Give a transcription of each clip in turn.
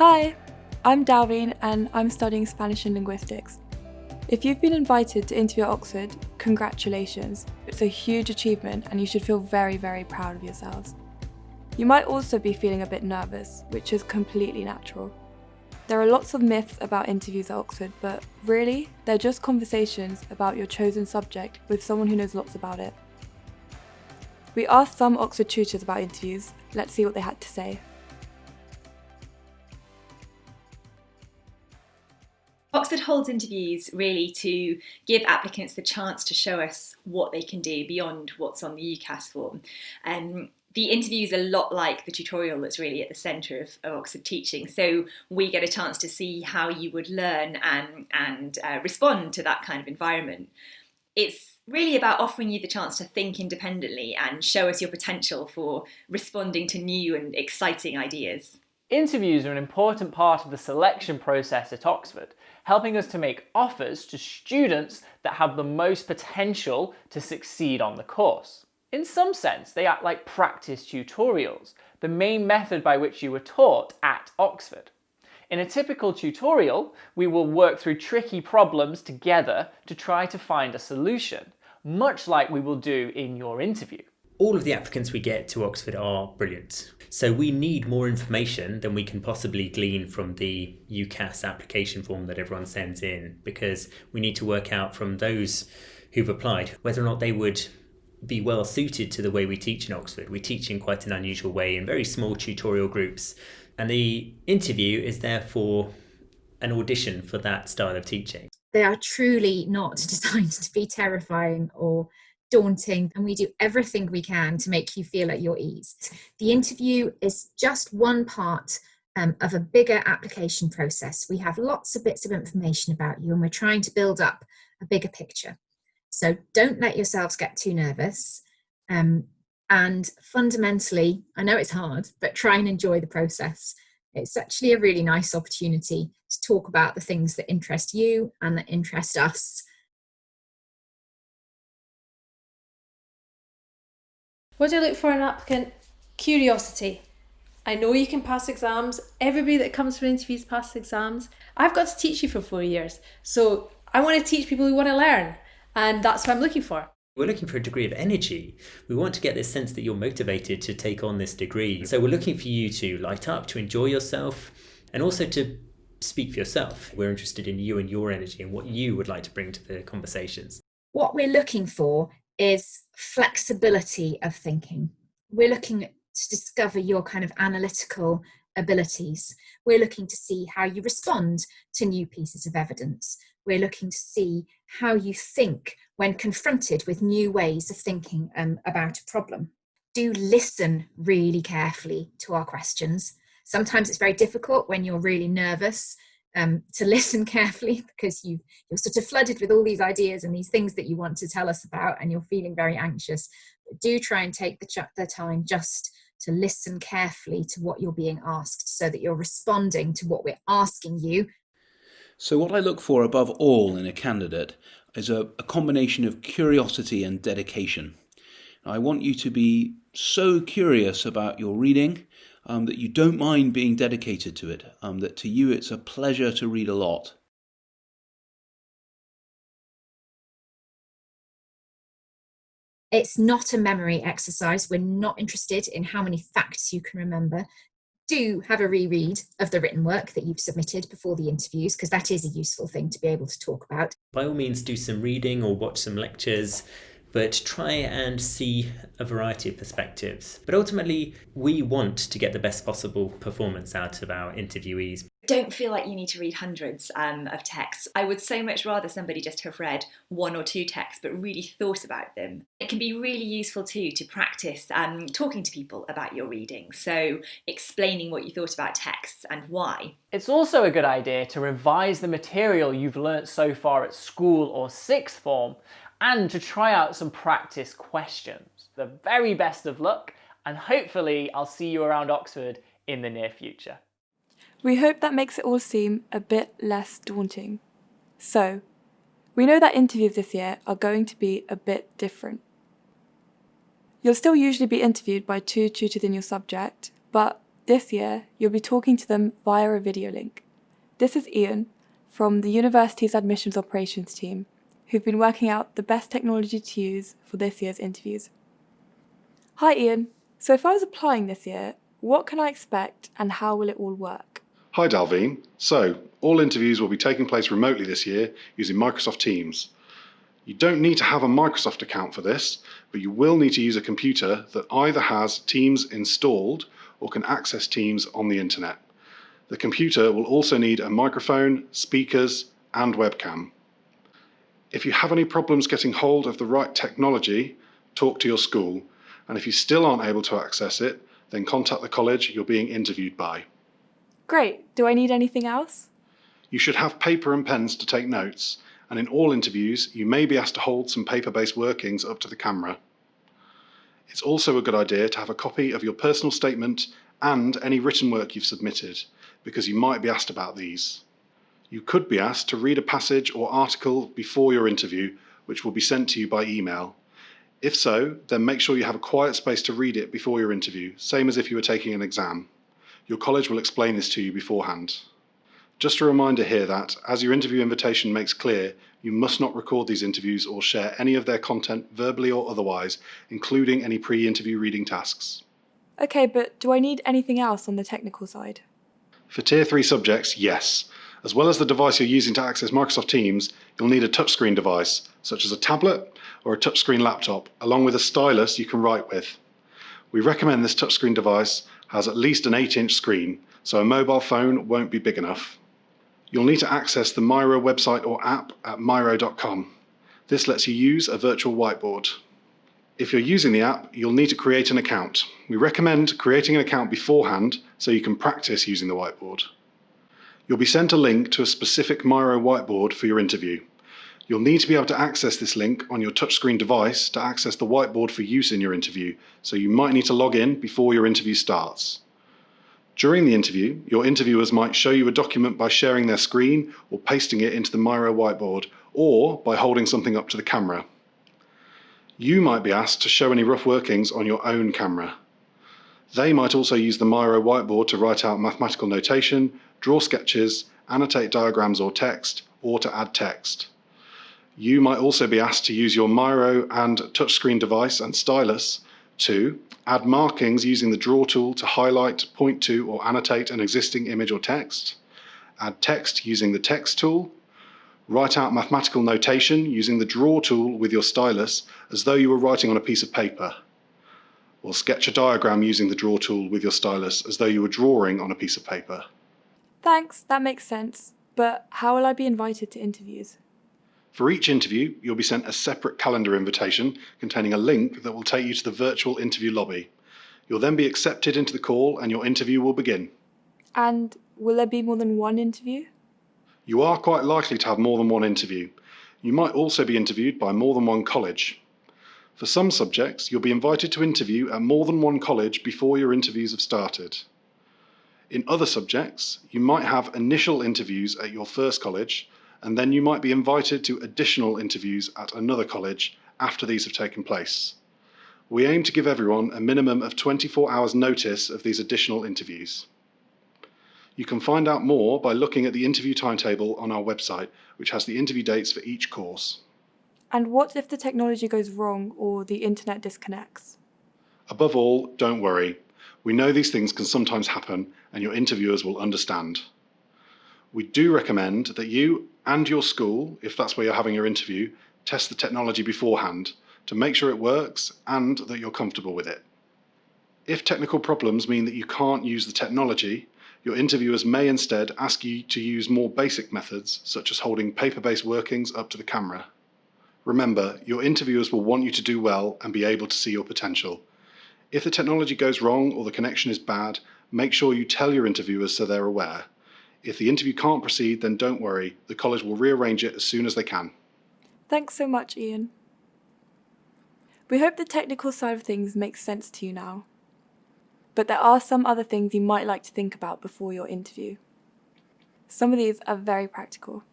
Hi, I'm Dalveen and I'm studying Spanish and linguistics. If you've been invited to interview at Oxford, congratulations. It's a huge achievement and you should feel very, very proud of yourselves. You might also be feeling a bit nervous, which is completely natural. There are lots of myths about interviews at Oxford, but really, they're just conversations about your chosen subject with someone who knows lots about it. We asked some Oxford tutors about interviews. Let's see what they had to say. Oxford holds interviews really to give applicants the chance to show us what they can do beyond what's on the UCAS form. The interview is a lot like the tutorial that's really at the centre of Oxford teaching. So we get a chance to see how you would learn and respond to that kind of environment. It's really about offering you the chance to think independently and show us your potential for responding to new and exciting ideas. Interviews are an important part of the selection process at Oxford, helping us to make offers to students that have the most potential to succeed on the course. In some sense, they act like practice tutorials, the main method by which you were taught at Oxford. In a typical tutorial, we will work through tricky problems together to try to find a solution, much like we will do in your interview. All of the applicants we get to Oxford are brilliant. So we need more information than we can possibly glean from the UCAS application form that everyone sends in, because we need to work out from those who've applied whether or not they would be well suited to the way we teach in Oxford. We teach in quite an unusual way in very small tutorial groups, and the interview is therefore an audition for that style of teaching. They are truly not designed to be terrifying or daunting, and we do everything we can to make you feel at your ease. The interview is just one part of a bigger application process. We have lots of bits of information about you and we're trying to build up a bigger picture. So don't let yourselves get too nervous. And fundamentally, I know it's hard, but try and enjoy the process. It's actually a really nice opportunity to talk about the things that interest you and that interest us. What do I look for in an applicant? Curiosity. I know you can pass exams. Everybody that comes for interviews passes exams. I've got to teach you for 4 years. So I want to teach people who want to learn. And that's what I'm looking for. We're looking for a degree of energy. We want to get this sense that you're motivated to take on this degree. So we're looking for you to light up, to enjoy yourself, and also to speak for yourself. We're interested in you and your energy and what you would like to bring to the conversations. What we're looking for is flexibility of thinking. We're looking to discover your kind of analytical abilities. We're looking to see how you respond to new pieces of evidence. We're looking to see how you think when confronted with new ways of thinking about a problem. Do listen really carefully to our questions. Sometimes it's very difficult when you're really nervous to listen carefully because you're sort of flooded with all these ideas and these things that you want to tell us about and you're feeling very anxious. But do try and take the time just to listen carefully to what you're being asked so that you're responding to what we're asking you. So what I look for above all in a candidate is a combination of curiosity and dedication. I want you to be so curious about your reading that you don't mind being dedicated to it, that to you it's a pleasure to read a lot. It's not a memory exercise. We're not interested in how many facts you can remember. Do have a reread of the written work that you've submitted before the interviews, because that is a useful thing to be able to talk about. By all means, do some reading or watch some lectures, but try and see a variety of perspectives. But ultimately, we want to get the best possible performance out of our interviewees. Don't feel like you need to read hundreds of texts. I would so much rather somebody just have read 1 or 2 texts but really thought about them. It can be really useful too to practice talking to people about your reading, so explaining what you thought about texts and why. It's also a good idea to revise the material you've learnt so far at school or sixth form and to try out some practice questions. The very best of luck, and hopefully I'll see you around Oxford in the near future. We hope that makes it all seem a bit less daunting. So, we know that interviews this year are going to be a bit different. You'll still usually be interviewed by 2 tutors in your subject, but This year, you'll be talking to them via a video link. This is Ian from the university's admissions operations team, who've been working out the best technology to use for this year's interviews. Hi Ian, so if I was applying this year, what can I expect and how will it all work? Hi Dalveen. So, all interviews will be taking place remotely this year using Microsoft Teams. You don't need to have a Microsoft account for this, but you will need to use a computer that either has Teams installed or can access Teams on the internet. The computer will also need a microphone, speakers, and webcam. If you have any problems getting hold of the right technology, talk to your school, and if you still aren't able to access it, then contact the college you're being interviewed by. Great, do I need anything else? You should have paper and pens to take notes, and in all interviews, you may be asked to hold some paper-based workings up to the camera. It's also a good idea to have a copy of your personal statement and any written work you've submitted, because you might be asked about these. You could be asked to read a passage or article before your interview, which will be sent to you by email. If so, then make sure you have a quiet space to read it before your interview, same as if you were taking an exam. Your college will explain this to you beforehand. Just a reminder here that, as your interview invitation makes clear, you must not record these interviews or share any of their content verbally or otherwise, including any pre-interview reading tasks. Okay, but do I need anything else on the technical side? For Tier 3 subjects, yes. As well as the device you're using to access Microsoft Teams, you'll need a touchscreen device, such as a tablet or a touchscreen laptop, along with a stylus you can write with. We recommend this touchscreen device has at least an 8-inch screen, so a mobile phone won't be big enough. You'll need to access the Miro website or app at miro.com. This lets you use a virtual whiteboard. If you're using the app, you'll need to create an account. We recommend creating an account beforehand so you can practice using the whiteboard. You'll be sent a link to a specific Miro whiteboard for your interview. You'll need to be able to access this link on your touchscreen device to access the whiteboard for use in your interview, so you might need to log in before your interview starts. During the interview, your interviewers might show you a document by sharing their screen or pasting it into the Miro whiteboard, or by holding something up to the camera. You might be asked to show any rough workings on your own camera. They might also use the Miro whiteboard to write out mathematical notation, draw sketches, annotate diagrams or text, or to add text. You might also be asked to use your Miro and touchscreen device and stylus to add markings using the draw tool to highlight, point to, or annotate an existing image or text, add text using the text tool, write out mathematical notation using the draw tool with your stylus as though you were writing on a piece of paper, or sketch a diagram using the draw tool with your stylus as though you were drawing on a piece of paper. Thanks, that makes sense. But how will I be invited to interviews? For each interview, you'll be sent a separate calendar invitation containing a link that will take you to the virtual interview lobby. You'll then be accepted into the call and your interview will begin. And will there be more than one interview? You are quite likely to have more than one interview. You might also be interviewed by more than one college. For some subjects, you'll be invited to interview at more than one college before your interviews have started. In other subjects, you might have initial interviews at your first college, and then you might be invited to additional interviews at another college after these have taken place. We aim to give everyone a minimum of 24 hours notice of these additional interviews. You can find out more by looking at the interview timetable on our website, which has the interview dates for each course. And what if the technology goes wrong or the internet disconnects? Above all, don't worry. We know these things can sometimes happen, and your interviewers will understand. We do recommend that you and your school, if that's where you're having your interview, test the technology beforehand to make sure it works and that you're comfortable with it. If technical problems mean that you can't use the technology, your interviewers may instead ask you to use more basic methods, such as holding paper-based workings up to the camera. Remember, your interviewers will want you to do well and be able to see your potential. If the technology goes wrong or the connection is bad, make sure you tell your interviewers so they're aware. If the interview can't proceed, then don't worry, the college will rearrange it as soon as they can. Thanks so much, Ian. We hope the technical side of things makes sense to you now. But there are some other things you might like to think about before your interview. Some of these are very practical.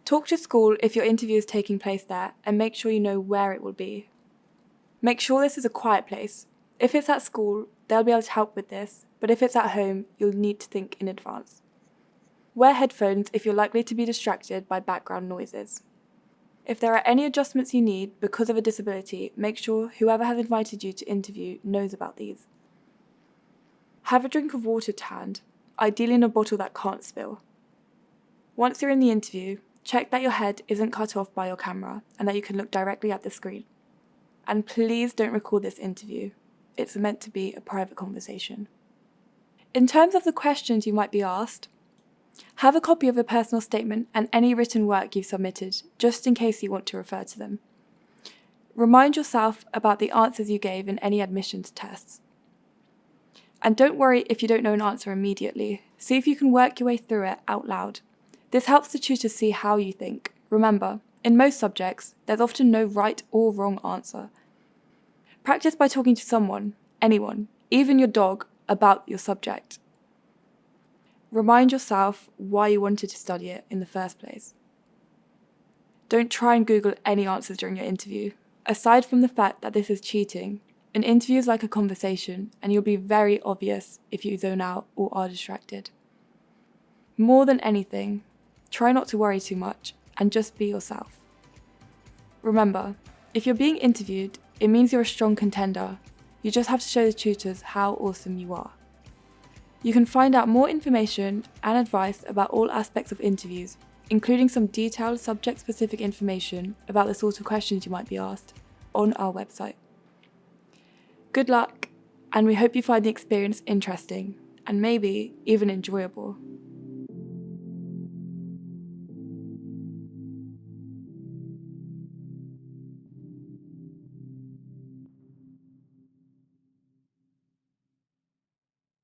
Talk to school if your interview is taking place there and make sure you know where it will be. Make sure this is a quiet place. If it's at school, they'll be able to help with this, but if it's at home, you'll need to think in advance. Wear headphones if you're likely to be distracted by background noises. If there are any adjustments you need because of a disability, make sure whoever has invited you to interview knows about these. Have a drink of water to hand, ideally in a bottle that can't spill. Once you're in the interview, check that your head isn't cut off by your camera and that you can look directly at the screen. And please don't record this interview. It's meant to be a private conversation. In terms of the questions you might be asked, have a copy of the personal statement and any written work you've submitted, just in case you want to refer to them. Remind yourself about the answers you gave in any admissions tests. And don't worry if you don't know an answer immediately. See if you can work your way through it out loud. This helps the tutor see how you think. Remember, in most subjects, there's often no right or wrong answer. Practice by talking to someone, anyone, even your dog, about your subject. Remind yourself why you wanted to study it in the first place. Don't try and Google any answers during your interview. Aside from the fact that this is cheating, an interview is like a conversation and you'll be very obvious if you zone out or are distracted. More than anything, try not to worry too much and just be yourself. Remember, if you're being interviewed, it means you're a strong contender. You just have to show the tutors how awesome you are. You can find out more information and advice about all aspects of interviews, including some detailed subject-specific information about the sort of questions you might be asked, on our website. Good luck, and we hope you find the experience interesting and maybe even enjoyable.